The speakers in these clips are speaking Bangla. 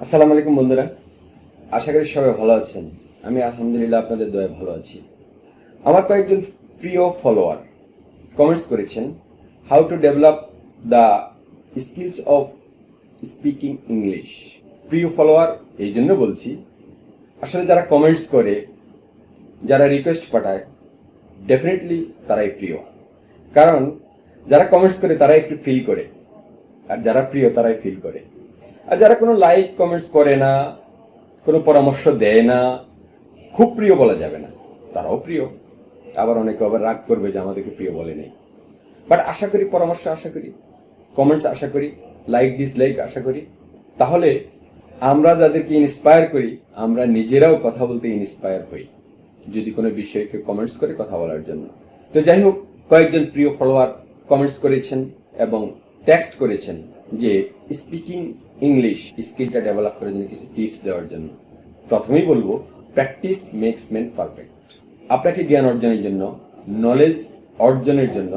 আসসালামু আলাইকুম বন্ধুরা, আশা করি সবাই ভালো আছেন। আমি আলহামদুলিল্লাহ আপনাদের দয়ায় ভালো আছি। আমার কয়েকজন প্রিয় ফলোয়ার কমেন্টস করেছেন how to develop the skills of speaking English. প্রিয় ফলোয়ার এই জন্য বলছি, আসলে যারা কমেন্টস করে, যারা রিকোয়েস্ট পাঠায়, ডেফিনেটলি তারাই প্রিয়। কারণ যারা কমেন্টস করে তারা একটু ফিল করে, আর যারা প্রিয় তারাই ফিল করে। আর যারা কোনো লাইক কমেন্টস করে না, কোনো পরামর্শ দেয় না, খুব প্রিয় বলা যাবে না, তারাও প্রিয়। আবার অনেকে আবার রাগ করবে যে আমাদেরকে প্রিয় বলে নেই। বাট আশা করি পরামর্শ আশা করি, কমেন্টস আশা করি, লাইক ডিসলাইক আশা করি, তাহলে আমরা যাদেরকে ইন্সপায়ার করি আমরা নিজেরাও কথা বলতে ইন্সপায়ার হই, যদি কোনো বিষয়কে কমেন্টস করে কথা বলার জন্য। তো যাই হোক, কয়েকজন প্রিয় ফলোয়ার কমেন্টস করেছেন এবং টেক্সট করেছেন যে স্পিকিং ইংলিশ স্কিলটা ডেভেলপ করার জন্য কিছু টিপস দেওয়ার জন্য। প্রথমেই বলবো, প্র্যাকটিস মেক্স ম্যান পারফেক্ট। আপনাকে জ্ঞান অর্জনের জন্য, নলেজ অর্জনের জন্য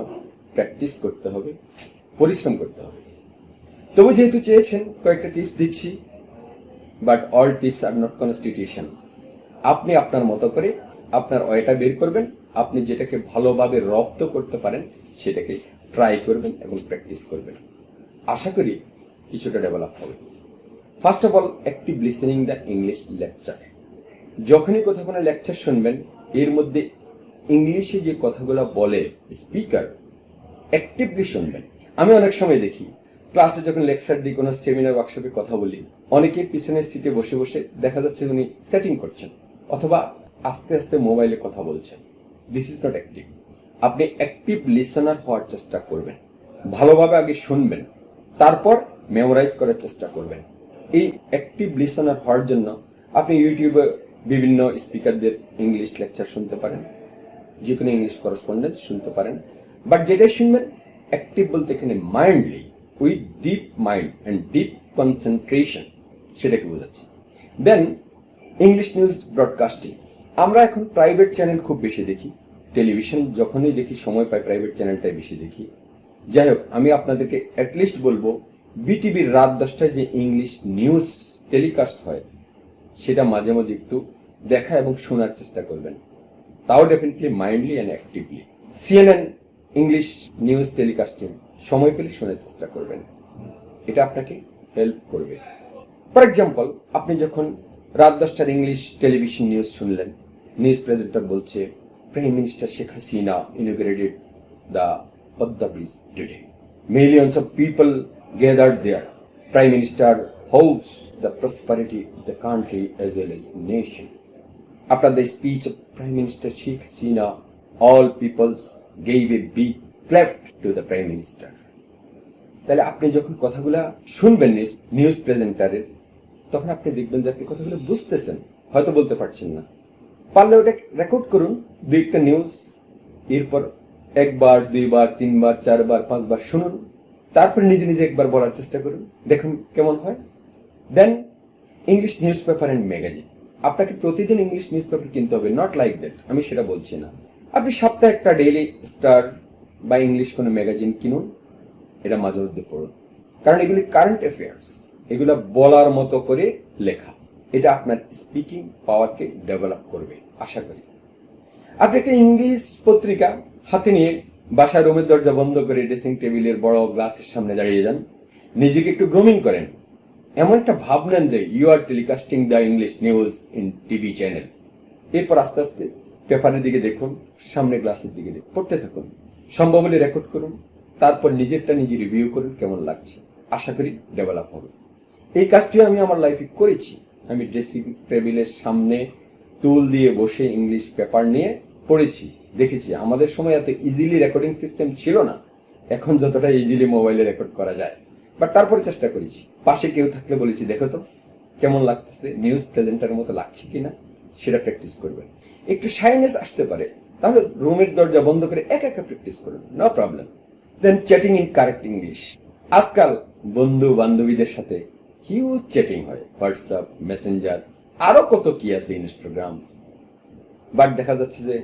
প্র্যাকটিস করতে হবে, পরিশ্রম করতে হবে। তবু যেহেতু চেয়েছেন কয়েকটা টিপস দিচ্ছি, but all tips are not constitution. আপনি আপনার মতো করে আপনার ওয়েটা বের করবেন, আপনি যেটাকে ভালোভাবে রপ্ত করতে পারেন সেটাকে ট্রাই করবেন এবং প্র্যাকটিস করবেন। আশা করি কিছুটা ডেভেলপ হবে। First of all, active listening the English lecture. যখনই কোথাও কোনো লেকচার শুনবেন, এর মধ্যে ইংলিশে যে কথাগুলো বলে স্পিকার, অ্যাক্টিভলি শুনবেন। আমি অনেক সময় দেখি ক্লাসে যখন লেকচার দিই, কোনো সেমিনার ওয়ার্কশপে কথা বলি, অনেকে পিছনের সিটে বসে বসে দেখা যাচ্ছে উনি সেটিং করছেন অথবা আস্তে আস্তে মোবাইলে কথা বলছেন। This is not active. আপনি অ্যাক্টিভ লিসেনার হওয়ার চেষ্টা করবেন, ভালোভাবে আগে শুনবেন, তারপর মেমোরাইজ করার চেষ্টা করবেন। এই অ্যাক্টিভ লিসেনার হওয়ার জন্য আপনি ইউটিউবে বিভিন্ন স্পিকারদের ইংলিশ লেকচার শুনতে পারেন, যে কোনো ইংলিশ করেসপন্ডেন্স শুনতে পারেন। বাট যেটাই শুনবেন, অ্যাক্টিভ বলতে এখানে mindly, with deep mind and deep concentration, সেটাকে বোঝাচ্ছি। Then English news broadcasting. আমরা এখন প্রাইভেট চ্যানেল খুব বেশি দেখি, টেলিভিশন যখনই দেখি সময় পাই প্রাইভেট চ্যানেলটাই বেশি দেখি। যাই হোক, আমি আপনাদেরকে অ্যাটলিস্ট বলবো, বিটিভির রাত 10টায় যে ইংলিশ নিউজ টেলিকাস্ট হয় সেটা মাঝে মাঝে একটু দেখা এবং শোনার চেষ্টা করবেন, তাও definitely mindly and actively. CNN English news telecasting সময় পেলে শোনার চেষ্টা করবেন, এটা আপনাকে হেল্প করবে। ফর এক্সাম্পল, আপনি যখন রাত 10টার ইংলিশ টেলিভিশন নিউজ শুনলেন, নিউজ প্রেজেন্টার বলছে prime minister Sheikh Hasina inaugurated the Padda Bridge today. Millions of people gathered there. Prime Minister hopes the prosperity of the country as well as nation. After the speech of Prime Minister Sheikh Hasina, all peoples gave a big clap to the Prime Minister. তাহলে আপনি যখন কথাগুলা শুনবেন নিউজ প্রেজেন্টারের, তখন আপনি দেখবেন যে আপনি কথাগুলো বুঝতেছেন, হয়তো বলতে পারছেন না। পারলে ওটা রেকর্ড করুন, দুইটা নিউজ, এরপর একবার, দুইবার, তিনবার, চারবার, পাঁচবার শুনুন, তারপর নিজে নিজে একবার বলার চেষ্টা করুন, দেখুন কেমন হয়। Then English newspaper and magazine. আপনাকে প্রতিদিন ইংলিশ নিউজ পেপার কিনতে হবে, নট লাইক দ্যাট, আমি সেটা বলছি না। আপনি সপ্তাহে একটা ডেইলি স্টার বা ইংলিশ কোনো ম্যাগাজিন কিনুন, এটা মাঝে মধ্যে পড়ুন, কারণ এগুলি কারেন্ট অ্যাফেয়ার্স, এগুলো বলার মতো করে লেখা, এটা আপনার স্পিকিং পাওয়ারকে ডেভেলপ করবে আশা করি। আপনি একটা ইংলিশ পত্রিকা হাতে নিয়ে বাসার রুমের দরজা বন্ধ করে ড্রেসিং টেবিলের বড় গ্লাসের সামনে দাঁড়িয়ে যান, নিজেকে একটু গ্রুমিং করেন, এমন একটা ভাব নেন যে you are telecasting the English news in TV channel. এরপর আস্তে আস্তে পেপারের দিকে দেখুন, সামনে গ্লাসের দিকে দেখুন, পড়তে থাকুন, সম্ভব হলে রেকর্ড করুন, তারপর নিজেরটা নিজে রিভিউ করুন কেমন লাগছে, আশা করি ডেভেলপ হবে। এই কাজটিও আমি আমার লাইফে করেছি। আমি ড্রেসিং টেবিলের সামনে টুল দিয়ে বসে ইংলিশ পেপার নিয়ে পড়েছি, দেখেছি। আমাদের সময় এত ইজিলি রেকর্ডিং সিস্টেম ছিল না, এখন যতটা ইজিলি মোবাইলে রেকর্ড করা যায়। বাট তারপরে চেষ্টা করেছি, পাশে কেউ থাকলে বলেছি দেখো তো কেমন লাগতেছে, নিউজ প্রেজেন্টারের মতো লাগছে কিনা, সেটা প্র্যাকটিস করবেন। একটু শাইনেস আসতে পারে, তাহলে রুমের দরজা বন্ধ করে একা একা প্র্যাকটিস করুন, no problem. Then chatting in correct English. আজকাল বন্ধু বান্ধবীদের সাথে হিউজ চ্যাটিং হয়, হোয়াটসঅ্যাপ, মেসেঞ্জার, আরো কত কি আছে, ইনস্টাগ্রাম। বাট দেখা যাচ্ছে যে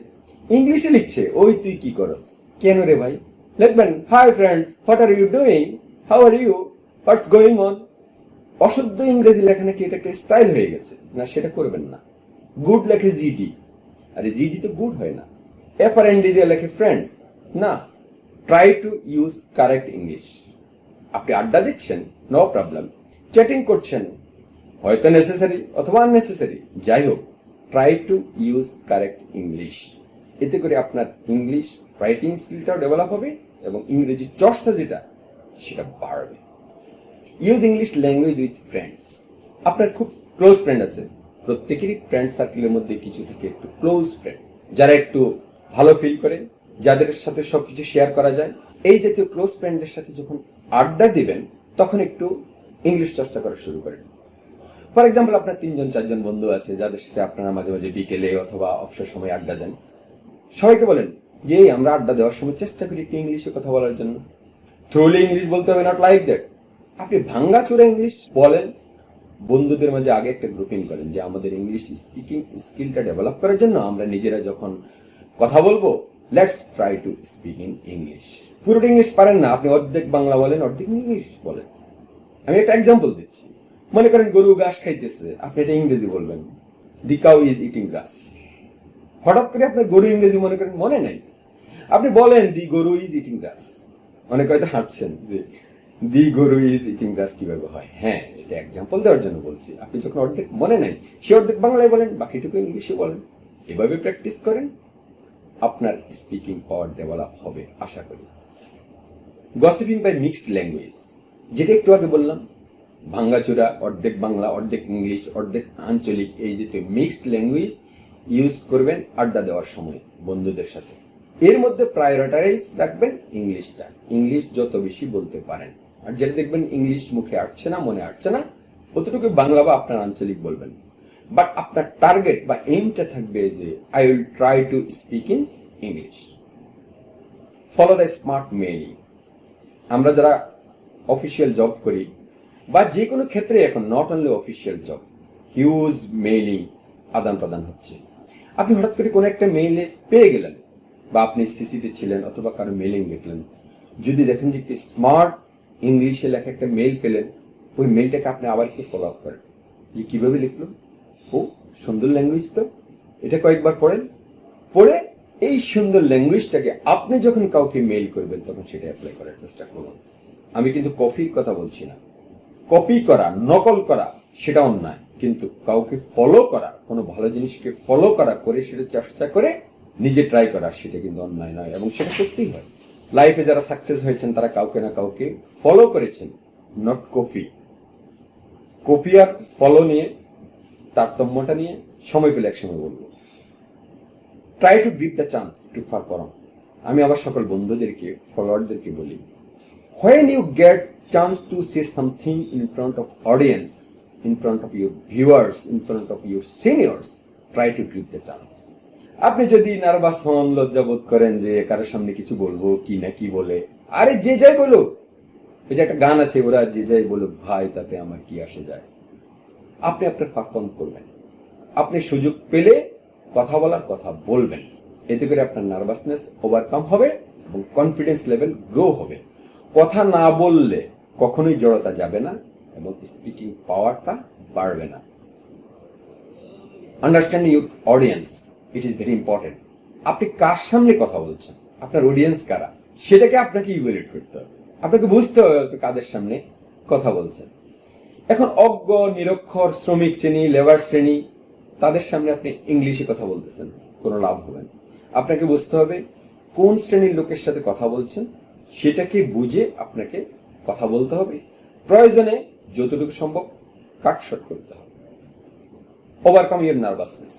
ইংলিশে লিখছে, ওই তুই কি করস, কেন রে ভাই? লিখবেন hi friends, what are you doing, how are you, what's going on. অশুদ্ধ ইংরেজি লেখা নাকি এটা একটা স্টাইল হয়ে গেছে, না সেটা করবেন না। গুড লেখে জিডি, আরে জিডি তো গুড হয় না। অ্যাপারেন্টলি দিয়ে লেখে ফ্রেন্ড, না। Try to use correct English. আপনি আড্ডা দিচ্ছেন, নো প্রবলেম। চ্যাটিং করছেন, হয়তো নেসেসারি অথবা আননেসেসারি, যাই হোক, try to use correct English. এতে করে আপনার ইংলিশ রাইটিং স্কিলটাও ডেভেলপ হবে এবং ইংরেজি চর্চা যেটা সেটা বাড়বে। Use English language with friends. আপনার খুব ক্লোজ ফ্রেন্ড আছে, প্রত্যেকেরই ফ্রেন্ড সার্কেলের মধ্যে কিছু থেকে একটু ক্লোজ ফ্রেন্ড, যারা একটু ভালো ফিল করে, যাদের সাথে সবকিছু শেয়ার করা যায়। এই জাতীয় ক্লোজ ফ্রেন্ডদের সাথে যখন আড্ডা দিবেন তখন একটু ইংলিশ চর্চা করা শুরু করেন। ফর এক্সাম্পল, আপনার 3-4জন বন্ধু আছে যাদের সাথে আপনারা মাঝে মাঝে বিকেলে অথবা অবসর সময় আড্ডা দেন। সবাইকে বলেন যে আমরা আড্ডা দেওয়ার সময় চেষ্টা করি একটু ইংলিশে কথা বলার জন্য। থ্রোলি ইংলিশ বলতে হবে, নট লাইক দ্যাট। আপনি ভাঙ্গাচোরা ইংলিশ বলেন। বন্ধুদের মাঝে আগে একটা গ্রুপিং করেন যে আমাদের ইংলিশ স্পিকিং স্কিলটা ডেভেলপ করার জন্য আমরা নিজেরা যখন কথা বলবো, let's try to speak in English. পুরোটা ইংলিশ পারেন না, আপনি অর্ধেক বাংলা বলেন, অর্ধেক ইংলিশ বলেন। আমি একটা এক্সাম্পল দিচ্ছি। মনে করেন গরু ঘাস খাইতেছে, আপনি এটা ইংরেজি বলবেন, the cow is eating grass. হঠাৎ করে আপনার গরু ইংরেজি মনে করেন মনে নাই, আপনি বলেন দি গরু ইজ ইটিং গ্রাস। অনেকে হয়তো হাঁটছেন যে দি গরু ইজ ইটিং গ্রাস কিভাবে হয়। হ্যাঁ, এটা এক্সাম্পল দেওয়ার জন্য বলছি। আপনি যখন অর্ধেক মনে নাই, সে অর্ধেক বাংলায় বলেন, বাকিটুকু ইংলিশে বলেন। এভাবে প্র্যাকটিস করেন, আপনার স্পিকিং পাওয়ার ডেভেলপ হবে আশা করি। গসিপিং বাই মিক্সড ল্যাঙ্গুয়েজ, যেটা একটু আগে বললাম, ভাঙ্গাচোরা, অর্ধেক বাংলা, অর্ধেক ইংলিশ, অর্ধেক আঞ্চলিক, এই যে মিক্সড ল্যাঙ্গুয়েজ ইউজ করবেন আড্ডা দেওয়ার সময় বন্ধুদের সাথে। এর মধ্যে প্রায়োরিটাইজ রাখবেন ইংলিশটা। ইংলিশ যত বেশি বলতে পারেন, আর যেটা দেখবেন ইংলিশ মুখে আসছে না, মনে আসছে না, অতটুকু বাংলা বা আপনার আঞ্চলিক বলবেন। বাট আপনার টার্গেট বা এইমটা থাকবে যে I will try to speak in English. Follow the smart mailing. আমরা যারা অফিসিয়াল জব করি বা যে কোনো ক্ষেত্রে এখন, not only official job, huge mailing আদান প্রদান হচ্ছে। আপনি হঠাৎ করে কোনো একটা মেইলে পেয়ে গেলেন, বা আপনি সিসিতে ছিলেন অথবা কারো মেইলিং দেখলেন, যদি দেখেন যে একটি স্মার্ট ইংলিশে লেখা একটা মেইল পেলেন, ওই মেইলটাকে আপনি আবার একটু ফলো আপ করেন যে কিভাবে লিখলো, ও সুন্দর ল্যাঙ্গুয়েজ তো, এটা কয়েকবার পড়েন। পড়ে এই সুন্দর ল্যাঙ্গুয়েজটাকে আপনি যখন কাউকে মেইল করবেন তখন সেটা অ্যাপ্লাই করার চেষ্টা করুন। আমি কিন্তু কপির কথা বলছি না। কপি করা, নকল করা সেটা অন্যায়, কিন্তু কাউকে ফলো করা, কোনো ভালো জিনিসকে ফলো করা, করে সেটা চর্চা করে নিজে ট্রাই করা, সেটা কিন্তু অন্যায় নয়, এবং সেটা সত্যিই হয়। লাইফে যারা সাকসেস হয়েছেন তারা কাউকে না কাউকে ফলো করেছেন, নট কপি। কপি আর ফলো নিয়ে, তারতম্যটা নিয়ে সময় পেলে একসময় বলবো। Try to grip the chance to perform. আমি আমার সকল বন্ধুদেরকে, ফলোয়ারদেরকে বলি, when you get chance to say something in front of audience, in front of your viewers, in front of your seniors, try to grip the chance. আপনি যদি নার্ভাস হন, লজ্জাবোধ করেন যে কারোর সামনে কিছু বলবো কি না কি বলে, আরে যে যাই বলুক, এই যে একটা গান আছে, ওরা যে যাই বলুক ভাই, তাতে আমার কি আসে যায়। আপনি আপনার পারফর্ম করবেন, আপনি সুযোগ পেলে কথা বলার কথা বলবেন। এতে করে আপনার নার্ভাসনেস ওভারকাম হবে এবং কনফিডেন্স লেভেল গ্রো হবে। কথা না বললে কখনোই জড়তা যাবে না এবং স্পিকিং পাওয়ারটা বাড়বে না। Understanding your audience, it is very important. আপনি কার সামনে কথা বলছেন, আপনার অডিয়েন্স কারা, সেটাকে আপনাকে ইভ্যালুয়েট করতে হবে। আপনাকে বুঝতে হবে আপনি কাদের সামনে কথা বলছেন। এখন অজ্ঞ, নিরক্ষর, শ্রমিক শ্রেণী, লেবার শ্রেণী, তাদের সামনে আপনি ইংলিশে কথা বলতেছেন, কোনো লাভ হবে না। আপনাকে বুঝতে হবে কোন শ্রেণীর লোকের সাথে কথা বলছেন, সেটাকে বুঝে আপনাকে কথা বলতে হবে। প্রয়োজনে যতটুকু সম্ভব কাট শর্ট করতে হবে। Overcome your nervousness.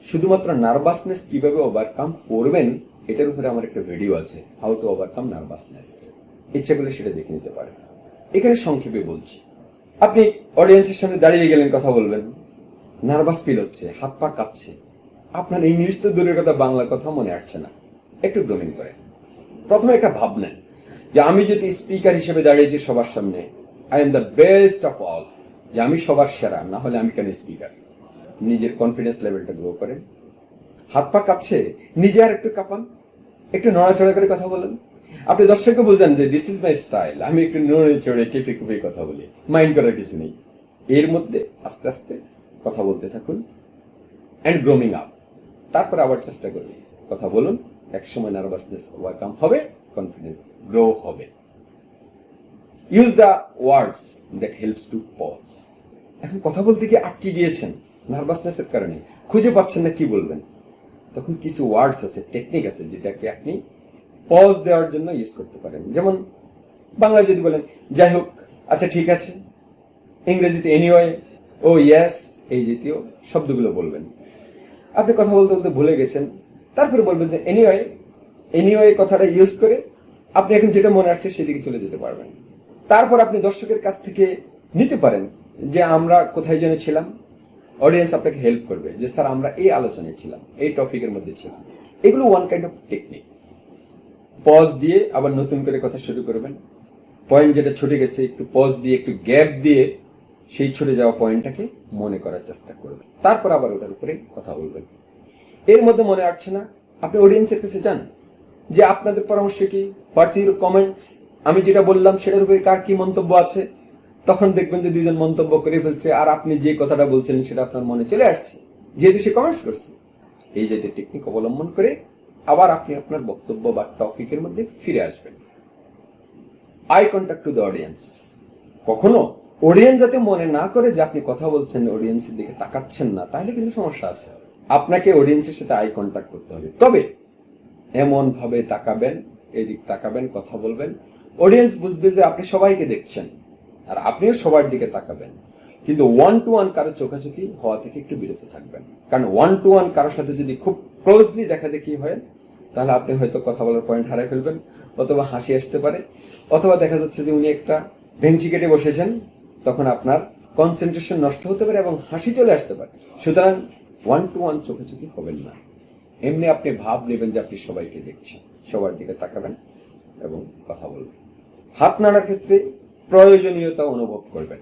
শুধুমাত্র নার্ভাসনেস কিভাবে ওভারকাম করবেন এটার উপরে আমার একটা ভিডিও আছে, হাউ টু ওভারকাম নার্ভাসনেস। ইচ্ছা করলে সেটা দেখে নিতে পারেন। এখানে সংক্ষেপে বলছি, আপনি অডিয়েন্সের সামনে দাঁড়িয়ে গেলেন, কথা বলবেন, নার্ভাস ফিল হচ্ছে, হাত পা কাঁপছে, আপনার ইংলিশ তো দূরের কথা, বাংলা কথা মনে আসছে না। একটু গ্রুমিং করেন। প্রথমে একটা ভাব নেন যে আমি যদি স্পিকার হিসেবে দাঁড়িয়েছি সবার সামনে, I am the best of all, যে আমি সবার সেরা, না হলে আমি কেন স্পিকার। নিজের কনফিডেন্স লেভেলটা গ্রো করেন। হাত পা কাঁপছে, নিজে আর একটু কাঁপান, একটু নড়াচড়া করে কথা বলেন। আপনি দর্শককে বোঝান যে দিস ইজ মাই স্টাইল, আমি একটু নড়ে চড়ে কেঁপে কেঁপে কথা বলি, মাইন্ড করার কিছু নেই। এর মধ্যে আস্তে আস্তে কথা বলতে থাকুন অ্যান্ড গ্রোমিং আপ। তারপর আবার চেষ্টা করুন, কথা বলুন, একসময় নার্ভাসনেস ওভারকাম হবে, কনফিডেন্স গ্রো হবে। Use the words that helps to pause. এখন কথা বলতে গিয়ে আটকে গিয়েছেন নার্ভাসনেসের কারণে, খুঁজে পাচ্ছেন না কি বলবেন, তখন কিছু ওয়ার্ডস আছে, টেকনিক আছে, যেটাকে আপনি পজ দেওয়ার জন্য ইউজ করতে পারেন। যেমন বাংলায় যদি বলেন যাই হোক, আচ্ছা ঠিক আছে, ইংরেজিতে এনিওয়ে, ও ইয়েস, এই জাতীয় শব্দগুলো বলবেন। আপনি কথা বলতে বলতে ভুলে গেছেন, তারপরে বলবেন যে এনিওয়ে। এনিওয়ে কথাটা ইউজ করে আপনি এখন যেটা মনে আসছে সেদিকে চলে যেতে পারবেন। তারপর আপনি দর্শকের কাছ থেকে নিতে পারেন যে আমরা কোথায় যেন ছিলাম। অডিয়েন্স আপনাকে হেল্প করবে যে স্যার আমরা এই আলোচনায় ছিলাম, এই টপিকের মধ্যে ছিলাম। এগুলো one kind of technique. Pause দিয়ে আবার নতুন করে কথা শুরু করবেন। পয়েন্ট যেটা ছুটে গেছে একটু পজ দিয়ে, একটু গ্যাপ দিয়ে সেই ছুটে যাওয়া পয়েন্টটাকে মনে করার চেষ্টা করবেন। তারপর আবার ওটার উপরে কথা বলবেন। এর মধ্যে মনে আসছে না, আপনি অডিয়েন্সের কাছে যান যে আপনাদের পরামর্শ কি, হোয়াটস ইউর কমেন্টস, আমি যেটা বললাম সেটার উপরে কার কি মন্তব্য আছে। তখন দেখবেন যে দুইজন মন্তব্য করে ফেলছে, আর আপনি যে কথাটা বলছিলেন সেটা আপনার মনে চলে আসছে, যেহেতু সে কমেন্টস করছে। এই জাতীয় টেকনিক অবলম্বন করে আবার আপনি আপনার বক্তব্য বা টপিকের মধ্যে ফিরে আসবেন। Eye contact to the audience. কখনো অডিয়েন্স যাতে মনে না করে যে আপনি কথা বলছেন, অডিয়েন্সের দিকে তাকাচ্ছেন না, তাহলে কিন্তু সমস্যা আছে। আপনাকে অডিয়েন্সের সাথে আই কন্ট্যাক্ট করতে হবে, তবে এমন ভাবে তাকাবেন, এদিক তাকাবেন, কথা বলবেন, অডিয়েন্স বুঝবে যে আপনি সবাইকে দেখছেন আর আপনিও সবার দিকে তাকাবেন। কিন্তু ওয়ান টু ওয়ান কারো চোখাচোখি হওয়া থেকে একটু বিরত থাকবেন, কারণ ওয়ান টু ওয়ান কারোর সাথে যদি খুব ক্লোজলি দেখা দেখি হয়, তাহলে আপনি হয়তো কথা বলার পয়েন্ট হারাই ফেলবেন, অথবা হাসি আসতে পারে, অথবা দেখা যাচ্ছে যে উনি একটা বেঞ্চি কেটে বসেছেন, তখন আপনার কনসেন্ট্রেশন নষ্ট হতে পারে এবং হাসি চলে আসতে পারে। সুতরাং ওয়ান টু ওয়ান চোখাচোখি হবেন না। এমনি আপনি ভাব নেবেন যে আপনি সবাইকে দেখছেন, সবার দিকে তাকাবেন এবং কথা বলবেন। হাত নাড়ার ক্ষেত্রে প্রয়োজনীয়তা অনুভব করবেন।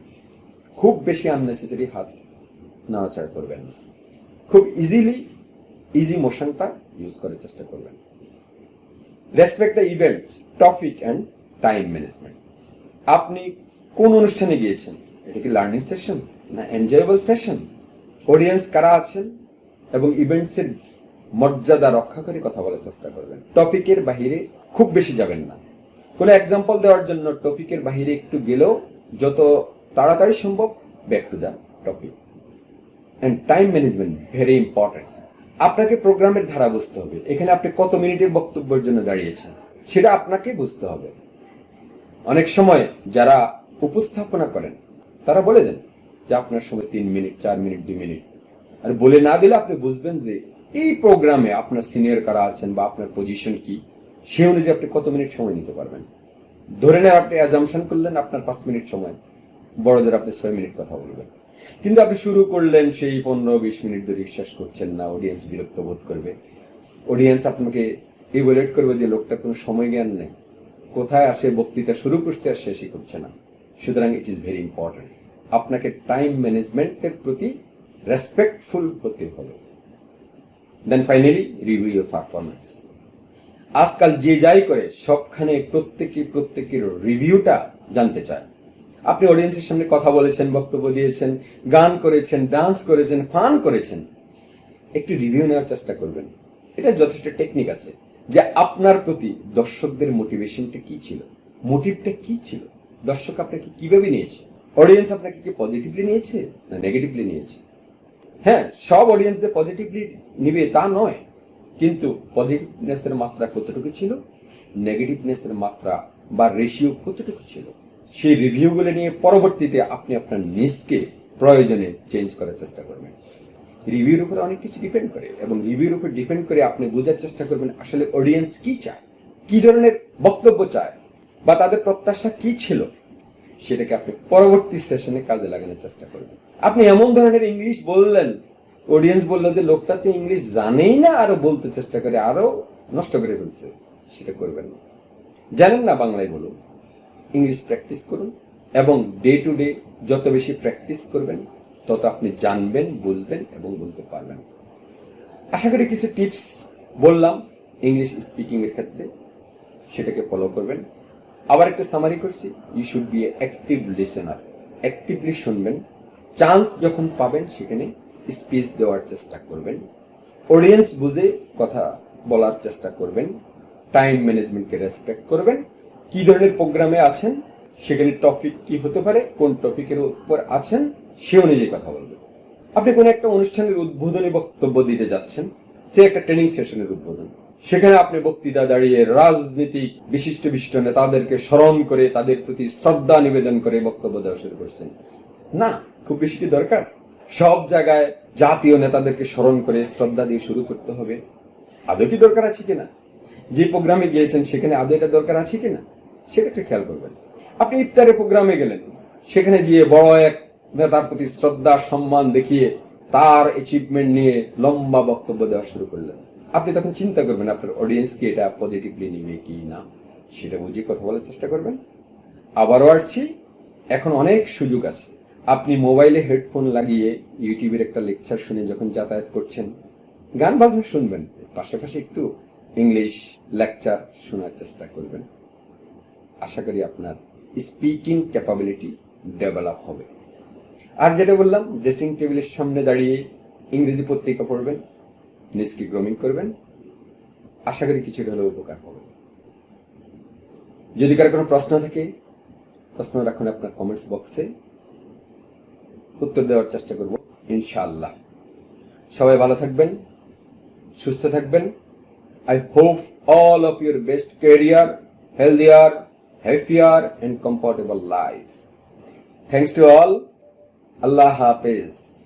খুব বেশি আননেসেসারি হাত নাড়াচাড়া করবেন না। খুব ইজি মোশনটা ইউজ করার চেষ্টা করবেন। Respect the events, topic and time management. আপনি কোন অনুষ্ঠানে গিয়েছেন, এটা কি লার্নিং সেশন না এনজয়েবল সেশন, অডিয়েন্স কারা আছেন, এবং ইভেন্টসের মর্যাদা রক্ষা করে কথা বলার চেষ্টা করবেন। টপিকের বাহিরে খুব বেশি যাবেন না। কোনো এক্সাম্পল দেওয়ার জন্য টপিকের বাহিরে একটু গেলেও যত তাড়াতাড়ি সম্ভব back to the topic. And time management very important. আপনাকে প্রোগ্রামের ধারা বুঝতে হবে। এখানে আপনি কত মিনিটের বক্তব্যের জন্য দাঁড়িয়েছেন সেটা আপনাকে বুঝতে হবে। অনেক সময় যারা উপস্থাপনা করেন তারা বলে দেন যে আপনার সময় 3 মিনিট, 4 মিনিট, 2 মিনিট, আর বলে না দিলে আপনি বুঝবেন যে এই প্রোগ্রামে আপনার সিনিয়র কারা আছেন বা আপনার পজিশন কি, সে অনুযায়ী আপনি কত মিনিট সময় নিতে পারবেন। ধরে নেন আপনি অ্যাজাম্পশন করলেন আপনার 5 মিনিট সময়, বড়দের আপনি 6 মিনিট কথা বলবেন, কিন্তু আপনি শুরু করলেন সেই 15-20 মিনিট ধরে বিশ্বাস করছেন না, অডিয়েন্স বিরক্ত বোধ করবে। অডিয়েন্স আপনাকে ইভ্যালুয়েট করবে যে লোকটা কোনো সময় জ্ঞান নেই, কোথায় আসে বক্তৃতা শুরু করছে আর শেষই করছে না। সুতরাং ইট ইজ ভেরি ইম্পর্টেন্ট। আপনাকে টাইম ম্যানেজমেন্টের প্রতি রেসপেক্টফুল হতে হবে। Then finally review your performance. আজকাল যে যাই করে সবখানে প্রত্যেকের রিভিউটা জানতে চায়। আপনি অডিয়েন্সের সামনে কথা বলেছেন, বক্তব্য দিয়েছেন, গান করেছেন, ডান্স করেছেন, ফান করেছেন, একটু রিভিউ নেওয়ার চেষ্টা করবেন। এটা যথেষ্ট টেকনিক আছে যে আপনার প্রতি দর্শকদের মোটিভেশনটা কি ছিল, মোটিভটা কি ছিল, দর্শক আপনাকে কিভাবে নিয়েছে, অডিয়েন্স আপনাকে কি পজিটিভলি নিয়েছে না নেগেটিভলি নিয়েছে। হ্যাঁ, সব অডিয়েন্সদের পজিটিভলি নিবে তা নয়, কিন্তু পজিটিভনেসের মাত্রা কতটুকু ছিল, নেগেটিভনেসের মাত্রা বা রেশিও কতটুকু ছিল, সেই রিভিউগুলো নিয়ে পরবর্তীতে আপনি আপনার নিজকে প্রয়োজনে চেঞ্জ করার চেষ্টা করবেন। রিভিউর উপরে অনেক কিছু ডিপেন্ড করে, এবং রিভিউর উপর ডিপেন্ড করে আপনি বোঝার চেষ্টা করবেন আসলে অডিয়েন্স কি চায়, কি ধরনের বক্তব্য চায়, বা তাদের প্রত্যাশা কি ছিল, সেটাকে আপনি পরবর্তী সেশনে কাজে লাগানোর চেষ্টা করবেন। আপনি এমন ধরনের ইংলিশ বললেন, অডিয়েন্স বললো যে লোকটা তো ইংলিশ জানেই না, আরো বলতে চেষ্টা করে আরো নষ্ট করে ফেলছে, সেটা করবেন না। জানেন না বাংলায় বলুন, ইংলিশ প্র্যাকটিস করুন, এবং ডে টু ডে যত বেশি প্র্যাকটিস করবেন তত আপনি জানবেন, বুঝবেন এবং বলতে পারবেন। আশা করি কিছু টিপস বললাম ইংলিশ স্পিকিং এর ক্ষেত্রে, সেটাকে ফলো করবেন। আবার একটু সামারি করছি, you should be active listener. Actively শুনবেন, চান্স যখন পাবেন সেখানে স্পিচ দেওয়ার চেষ্টা করবেন, অডিয়েন্স বুঝে কথা বলার চেষ্টা করবেন, টাইম ম্যানেজমেন্টকে রেসপেক্ট করবেন, কি ধরনের প্রোগ্রামে আছেন, সেখানে টপিক কি হতে পারে, কোন টপিকের উপর আছেন সে অনুযায়ী কথা বলবেন। আপনি কোনো একটা অনুষ্ঠানের উদ্বোধনী বক্তব্য দিতে যাচ্ছেন, সে একটা ট্রেনিং সেশনের উদ্বোধন, সেখানে আপনি বক্তৃতা দাঁড়িয়ে রাজনীতিক বিশিষ্ট নেতাদেরকে স্মরণ করে তাদের প্রতি শ্রদ্ধা নিবেদন করে বক্তব্য দেওয়া শুরু করছেন। না, খুব বেশি কি দরকার? সব জায়গায় জাতীয় নেতাদেরকে স্মরণ করে শ্রদ্ধা দিয়ে শুরু করতে হবে? আদৌ কি দরকার আছে কিনা? যে প্রোগ্রামে গিয়েছেন সেখানে আদৌ এটা দরকার আছে কিনা সেটা একটু খেয়াল করবেন। আপনি ইফতারের প্রোগ্রামে গেলেন, সেখানে গিয়ে বড় এক নেতার প্রতি শ্রদ্ধা সম্মান দেখিয়ে তার অ্যাচিভমেন্ট নিয়ে লম্বা বক্তব্য দেওয়া শুরু করলেন। আপনি তখন চিন্তা করবেন আপনার অডিয়েন্স কি এটা পজিটিভলি নিবে কি না, সেটা বুঝে কথা বলার চেষ্টা করবেন। আবারও আসছি, এখন অনেক সুযোগ আছে। আপনি মোবাইলে হেডফোন লাগিয়ে ইউটিউবের একটা লেকচার শুনে যখন যাতায়াত করছেন, গান বাজনা শুনবেন, পাশাপাশি একটু ইংলিশ লেকচার শোনার চেষ্টা করবেন। আশা করি আপনার স্পিকিং ক্যাপাবিলিটি ডেভেলপ হবে। আর যেটা বললাম, ড্রেসিং টেবিলের সামনে দাঁড়িয়ে ইংরেজি পত্রিকা পড়বেন, নিজকে গ্রোমিং করবেন, আশা করি কিছুটা হলেও উপকার হবে। যদি কারো কোনো প্রশ্ন থাকে, প্রশ্ন রাখুন আপনার কমেন্টস বক্সে, উত্তর দেওয়ার চেষ্টা করব ইনশাআল্লাহ। সবাই ভালো থাকবেন, সুস্থ থাকবেন। I hope all of your best career, healthier, happier and comfortable life. Thanks to all. Allah Hafiz.